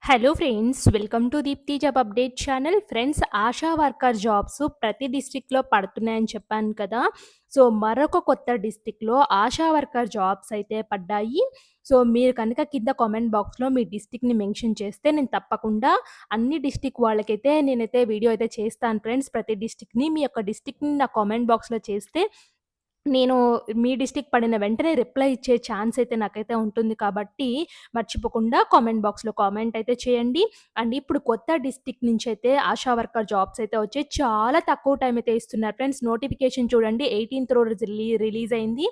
Hello friends, welcome to Deepti job update channel. Friends, Asha worker jobs ప్రతి డిస్ట్రిక్ట్‌లో పడుతున్నాయని చెప్పాను కదా! సో, మరొక కొత్త డిస్ట్రిక్ట్‌లో ఆశా వర్కర్ జాబ్స్ అయితే పడ్డాయి. సో, మీరు కనుక కింద కామెంట్ బాక్స్‌లో మీ డిస్ట్రిక్ట్‌ని మెన్షన్ చేస్తే నేను తప్పకుండా అన్ని డిస్ట్రిక్ట్ వాళ్ళకైతే నేనైతే వీడియో అయితే చేస్తాను ఫ్రెండ్స్. ప్రతి డిస్ట్రిక్ట్‌ని మీ యొక్క డిస్ట్రిక్ట్‌ని నా కామెంట్ బాక్స్‌లో చేస్తే నేను మీ డిస్ట్రిక్ట్ పడిన వెంటనే రిప్లై ఇచ్చే ఛాన్స్ అయితే నాకైతే ఉంటుంది కాబట్టి, మర్చిపోకుండా కామెంట్ బాక్స్‌లో కామెంట్ అయితే చేయండి. అండ్ ఇప్పుడు కొత్త డిస్ట్రిక్ట్ నుంచైతే ఆశా వర్కర్ జాబ్స్ అయితే వచ్చాయి. చాలా తక్కువ టైమ్ అయితే ఇస్తున్నారు ఫ్రెండ్స్. నోటిఫికేషన్ చూడండి 18థ్ రోజు రిలీజ్ అయింది.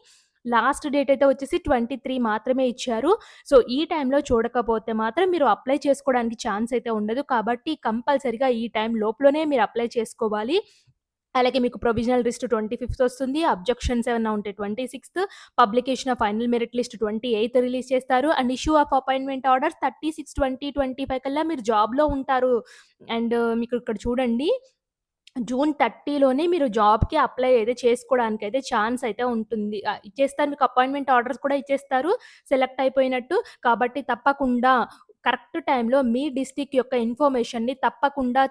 లాస్ట్ డేట్ అయితే వచ్చేసి 23 మాత్రమే ఇచ్చారు. సో, ఈ టైంలో చూడకపోతే మాత్రం మీరు అప్లై చేసుకోవడానికి ఛాన్స్ అయితే ఉండదు. కాబట్టి కంపల్సరీగా ఈ టైం లోపులోనే మీరు అప్లై చేసుకోవాలి. అలాగే మీకు ప్రొవిజనల్ లిస్ట్ 25థ్ వస్తుంది. అబ్జెక్షన్స్ ఏమన్నా ఉంటే 26థ్, publication of final merit list 28థ్ రిలీజ్ చేస్తారు. And issue of appointment orders 36/20/25 కల్లా మీరు జాబ్‌లో ఉంటారు. అండ్ మీకు ఇక్కడ చూడండి, జూన్ 30 లోనే మీరు జాబ్‌కి అప్లై అయితే చేసుకోవడానికైతే ఛాన్స్ అయితే ఉంటుంది. ఇచ్చేస్తారు, మీకు అపాయింట్‌మెంట్ ఆర్డర్స్ కూడా ఇచ్చేస్తారు సెలెక్ట్ అయిపోయినట్టు. కాబట్టి తప్పకుండా కరెక్ట్ టైంలో మీ డిస్ట్రిక్ట్ యొక్క ఇన్ఫర్మేషన్‌ని తప్పకుండా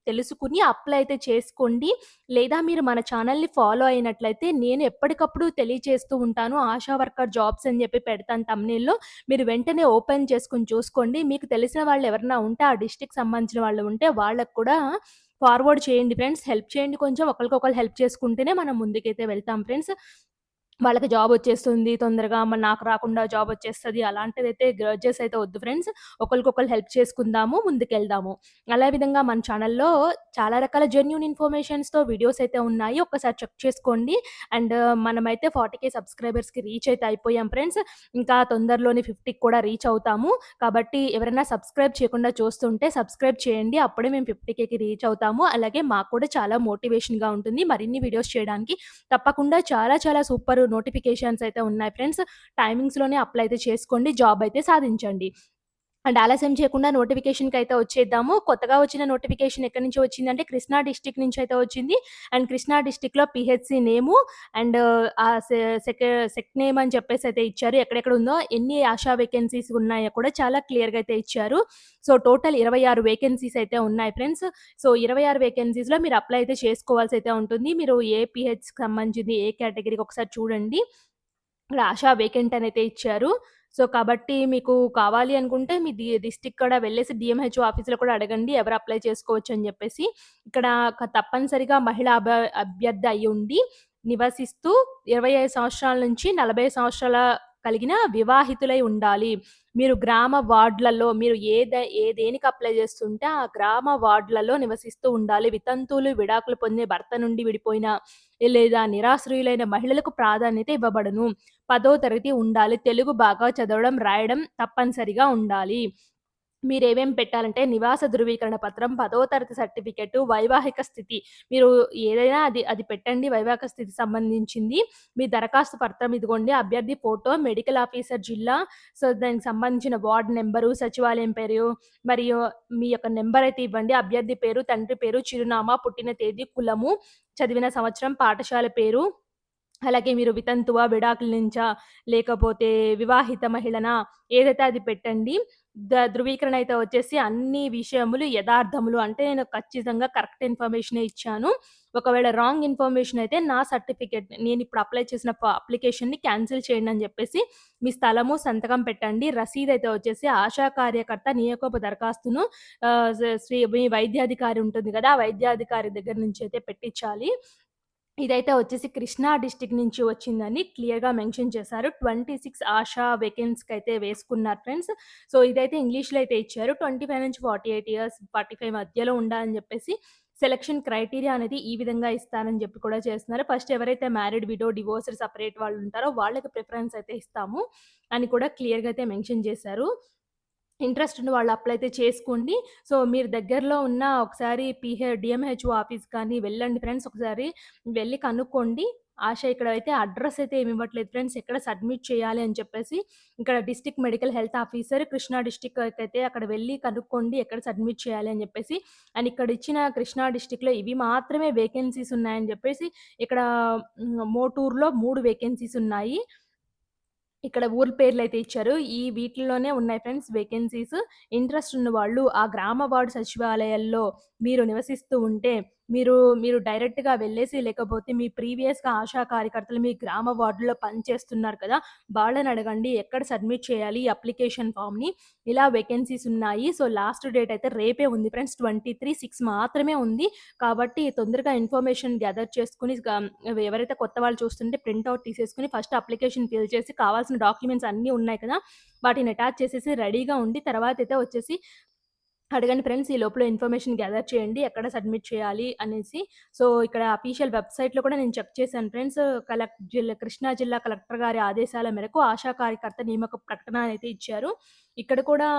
తెలుసుకొని అప్లై అయితే చేసుకోండి. లేదా మీరు మన ఛానెల్‌ని ఫాలో అయినట్లయితే నేను ఎప్పటికప్పుడు తెలియచేస్తూ ఉంటాను. ఆశా వర్కర్ జాబ్స్ అని చెప్పి పెడతాను థంబ్‌నెయిల్‌లో. మీరు వెంటనే ఓపెన్ చేసుకొని చూసుకోండి. మీకు తెలిసిన వాళ్ళు ఎవరైనా ఉంటే ఆ డిస్ట్రిక్ట్‌కి సంబంధించిన వాళ్ళు ఉంటే వాళ్ళకి కూడా ఫార్వర్డ్ చేయండి ఫ్రెండ్స్. హెల్ప్ చేయండి కొంచెం. ఒకళ్ళకొకళ్ళు హెల్ప్ చేసుకుంటేనే మనం ముందుకైతే వెళ్తాం ఫ్రెండ్స్. వాళ్ళకి జాబొచ్చేస్తుంది తొందరగా, నాకు రాకుండా జాబొచ్చేస్తది అలాంటిదైతే గ్రడ్జెస్ అయితే వద్దు ఫ్రెండ్స్. ఒకళ్ళకొకళ్ళు హెల్ప్ చేసుకుందాము, ముందుకెళ్దాము. అలా విధంగా మన ఛానెల్‌లో చాలా రకాల జెన్యూన్ ఇన్ఫర్మేషన్స్‌తో వీడియోస్ అయితే ఉన్నాయి. ఒక్కసారి చెక్ చేసుకోండి. అండ్ మనమైతే 40,000 సబ్స్క్రైబర్స్‌కి రీచ్ అయితే అయిపోయాం ఫ్రెండ్స్. ఇంకా తొందరలోనే 50కి కూడా రీచ్ అవుతాము. కాబట్టి ఎవరైనా సబ్స్క్రైబ్ చేయకుండా చూస్తుంటే సబ్స్క్రైబ్ చేయండి. అప్పుడే మేము 50,000కి రీచ్ అవుతాము. అలాగే మాకు కూడా చాలా మోటివేషన్‌గా ఉంటుంది మరిన్ని వీడియోస్ చేయడానికి. తప్పకుండా చాలా చాలా సూపర్ నోటిఫికేషన్స్ అయితే ఉన్నాయి ఫ్రెండ్స్. టైమింగ్స్‌లోనే అప్లై అయితే చేసుకోండి. జాబ్ అయితే సాధించండి. అండ్ ఆలస్యం చేయకుండా నోటిఫికేషన్‌కైతే వచ్చేద్దాము. కొత్తగా వచ్చిన నోటిఫికేషన్ ఎక్కడి నుంచి వచ్చిందంటే కృష్ణా డిస్ట్రిక్ట్ నుంచి అయితే వచ్చింది. అండ్ కృష్ణా డిస్ట్రిక్ట్‌లో పీహెచ్‌సీ నేము అండ్ ఆహ్, సె సెక్ సెక్ నేమ్ అని చెప్పేసి అయితే ఇచ్చారు. ఎక్కడెక్కడ ఉందో, ఎన్ని ఆశా వేకెన్సీస్ ఉన్నాయో కూడా చాలా క్లియర్‌గా అయితే ఇచ్చారు. సో, టోటల్ 26 వేకెన్సీస్ అయితే ఉన్నాయి ఫ్రెండ్స్. సో, 26 వేకెన్సీస్‌లో మీరు అప్లై అయితే చేసుకోవాల్సి అయితే ఉంటుంది. మీరు ఏ పీహెచ్‌కి సంబంధించింది, ఏ కేటగిరీకి ఒకసారి చూడండి. ఇక్కడ ఆశా వేకెంట్ అనైతే ఇచ్చారు. సో, కాబట్టి మీకు కావాలి అనుకుంటే మీ డిస్ట్రిక్ట్ కూడా వెళ్ళేసి డీఎంహెచ్ఓ ఆఫీస్‌లో కూడా అడగండి ఎవరు అప్లై చేసుకోవచ్చని జెప్పేసి. ఇక్కడ తప్పనిసరిగా మహిళా అభ్యర్థి అయ్యుండి, నివసిస్తూ 25 సంవత్సరాల నుంచి 40 సంవత్సరాల కలిగిన వివాహితులై ఉండాలి. మీరు గ్రామ వార్డులలో మీరు దేనికి అప్లై చేస్తుంటే ఆ గ్రామ వార్డులలో నివసిస్తూ ఉండాలి. వితంతువులు, విడాకులు పొందిన భర్త నుండి విడిపోయిన లేదా నిరాశ్రయులైన మహిళలకు ప్రాధాన్యత ఇవ్వబడును. 10వ తరగతి ఉండాలి. తెలుగు బాగా చదవడం, రాయడం తప్పనిసరిగా ఉండాలి. మీరేమేం పెట్టాలంటే నివాస ధృవీకరణ పత్రం, 10వ తరగతి సర్టిఫికేటు, వైవాహిక స్థితి మీరు ఏదైనా అది పెట్టండి వైవాహిక స్థితికి సంబంధించింది. మీ దరఖాస్తు పత్రం ఇదిగోండి, అభ్యర్థి ఫోటో, మెడికల్ ఆఫీసర్ జిల్లా, సో, దానికి సంబంధించిన వార్డ్ నంబరు, సచివాలయం పేరు మరియు మీ యొక్క నంబర్ అయితే ఇవ్వండి. అభ్యర్థి పేరు, తండ్రి పేరు, చిరునామా, పుట్టిన తేదీ, కులము, చదివిన సంవత్సరం, పాఠశాల పేరు, అలాగే మీరు వితంతువా, విడాకుల నుంచా, లేకపోతే వివాహిత మహిళనా, ఏదైతే అది పెట్టండి. ధృవీకరణ అయితే వచ్చేసి అన్ని విషయములు యథార్థములు అంటే నేను ఖచ్చితంగా కరెక్ట్ ఇన్ఫర్మేషనే ఇచ్చాను. ఒకవేళ రాంగ్ ఇన్ఫర్మేషన్ అయితే నా సర్టిఫికేట్ నేనిప్పుడు అప్లై చేసిన అప్లికేషన్‌ని క్యాన్సిల్ చేయండి అని చెప్పేసి మీ స్థలము, సంతకం పెట్టండి. రసీదయితే వచ్చేసి ఆశా కార్యకర్త నియామక దరఖాస్తును ఆహ్, మీ వైద్యాధికారి ఉంటుంది కదా! ఆ వైద్యాధికారి దగ్గర నుంచి అయితే పెట్టించాలి. ఇదైతే వచ్చేసి కృష్ణా డిస్ట్రిక్ట్ నుంచి వచ్చిందని క్లియర్‌గా మెన్షన్ చేశారు. 26 ఆశా వేకెన్స్‌కైతే వేసుకున్నారు ఫ్రెండ్స్. సో, ఇదైతే ఇంగ్లీష్‌లో అయితే ఇచ్చారు. 25-48 ఇయర్స్, 45 మధ్యలో ఉండాలని చెప్పేసి సెలక్షన్ క్రైటీరియా అనేది ఈ విధంగా ఇస్తానని చెప్పి కూడా చేస్తున్నారు. ఫస్ట్ ఎవరైతే మ్యారీడ్, విడో, డివోర్స్డ్, సెపరేట్ వాళ్ళు ఉంటారో వాళ్ళకి ప్రిఫరెన్స్ అయితే ఇస్తాము అని కూడా క్లియర్‌గా అయితే మెన్షన్ చేశారు. ఇంట్రెస్ట్ ఉన్న వాళ్ళు అప్లై అయితే చేసుకోండి. సో, మీరు దగ్గరలో ఉన్న ఒకసారి డీఎంహెచ్ఓ ఆఫీస్ కానీ వెళ్ళండి ఫ్రెండ్స్. ఒకసారి వెళ్లి కనుక్కోండి. ఆశ ఇక్కడైతే అడ్రెస్ అయితే ఏమి ఇవ్వట్లేదు ఫ్రెండ్స్. ఎక్కడ సబ్మిట్ చేయాలి అని చెప్పేసి. ఇక్కడ district medical health officer Krishna డిస్ట్రిక్ట్‌కైతే అక్కడ వెళ్లి కనుక్కోండి ఎక్కడ సబ్మిట్ చేయాలి అని చెప్పేసి. అండ్ ఇక్కడ ఇచ్చిన కృష్ణా డిస్ట్రిక్ట్‌లో ఇవి మాత్రమే వేకెన్సీస్ ఉన్నాయని చెప్పేసి ఇక్కడ మోటూరులో 3 వేకెన్సీస్ ఉన్నాయి. ఇక్కడ ఊర్ల పేర్లయితే ఇచ్చారు. వీటిల్లోనే ఉన్నాయి ఫ్రెండ్స్ వేకెన్సీస్. ఇంట్రెస్ట్ ఉన్నవాళ్ళు ఆ గ్రామ వార్డు సచివాలయాల్లో మీరు నివసిస్తూ ఉంటే, మీరు మీరు డైరెక్ట్‌గా వెళ్ళేసి లేకపోతే మీ ప్రీవియస్‌గా ఆశా కార్యకర్తలు మీ గ్రామ వార్డులో పనిచేస్తున్నారు కదా! వాళ్ళని అడగండి. ఎక్కడ సబ్మిట్ చేయాలి ఈ అప్లికేషన్ ఫార్మ్‌ని. ఇలా వేకెన్సీస్ ఉన్నాయి. సో, లాస్ట్ డేట్ అయితే రేపే ఉంది ఫ్రెండ్స్. 23/6 మాత్రమే ఉంది. కాబట్టి తొందరగా ఇన్ఫర్మేషన్ గ్యాదర్ చేసుకొని ఎవరైతే కొత్త వాళ్ళు చూస్తుంటే ప్రింట్ ఔట్ తీసేసుకొని ఫస్ట్ అప్లికేషన్ ఫిల్ చేసి కావాల్సిన డాక్యుమెంట్స్ అన్నీ ఉన్నాయి కదా! వాటిని అటాచ్ చేసేసి రెడీగా ఉండి తర్వాతయితే వచ్చేసి అడగండి ఫ్రెండ్స్. ఈ లోపల ఇన్ఫర్మేషన్ గ్యాదర్ చేయండి. ఎక్కడ సబ్మిట్ చేయాలి అనేసి. సో, ఇక్కడ అఫీషియల్ వెబ్‌సైట్‌లో కూడా నేను చెక్ చేశాను ఫ్రెండ్స్. కృష్ణా జిల్లా కలెక్టర్ గారి ఆదేశాల మేరకు ఆశా కార్యకర్త నియామక ప్రకటన అయితే ఇచ్చారు. ఇక్కడ కూడా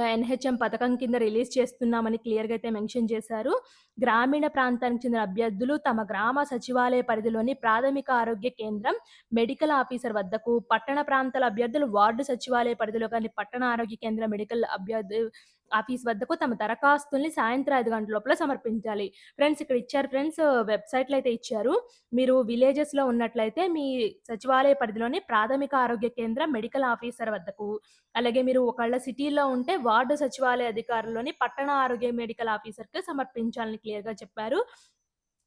ఎన్‌హెచ్‌ఎం పథకం కింద రిలీజ్ చేస్తున్నామని క్లియర్‌గా అయితే మెన్షన్ చేశారు. గ్రామీణ ప్రాంతానికి చెందిన అభ్యర్థులు తమ గ్రామ సచివాలయ పరిధిలోని ప్రాథమిక ఆరోగ్య కేంద్రం, మెడికల్ ఆఫీసర్ వద్దకు, పట్టణ ప్రాంతాల అభ్యర్థులు వార్డు సచివాలయ పరిధిలో గాని, పట్టణ ఆరోగ్య కేంద్ర మెడికల్ ఆఫీస్ వద్దకు తమ దరఖాస్తుల్ని సాయంత్రం 5 గంటల లోపల సమర్పించాలి. ఫ్రెండ్స్ ఇక్కడ ఇచ్చారు ఫ్రెండ్స్, వెబ్‌సైట్‌లో అయితే ఇచ్చారు. మీరు విలేజెస్‌లో ఉన్నట్లయితే మీ సచివాలయ పరిధిలోని ప్రాథమిక ఆరోగ్య కేంద్రం, మెడికల్ ఆఫీసర్ వద్దకు, అలాగే మీరు ఒకవేళ సిటీలో ఉంటే వార్డు సచివాలయ అధికారుల్లోని పట్టణ ఆరోగ్య మెడికల్ ఆఫీసర్‌కి సమర్పించాలని క్లియర్‌గా చెప్పారు.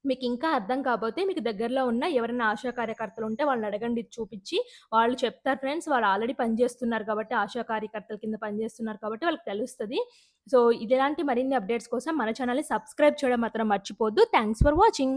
మీకింకా అర్థం కాపోతే మీకు దగ్గరలో ఉన్న ఎవరైనా ఆశా కార్యకర్తలుంటే వాళ్ళనడగండి ఇది చూపిచ్చి. వాళ్ళు చెప్తారు ఫ్రెండ్స్. వాళ్ళు ఆల్రెడీ పని చేస్తున్నారు కాబట్టి ఆశా కార్యకర్తల కింద పనిచేస్తున్నారు కాబట్టి వాళ్ళకి తెలుస్తది. సో, ఇలాంటి మరిన్ని అప్‌డేట్స్ కోసం మన ఛానెల్‌ని సబ్స్క్రైబ్ చేయడం మాత్రం మర్చిపోవద్దు. Thanks for watching.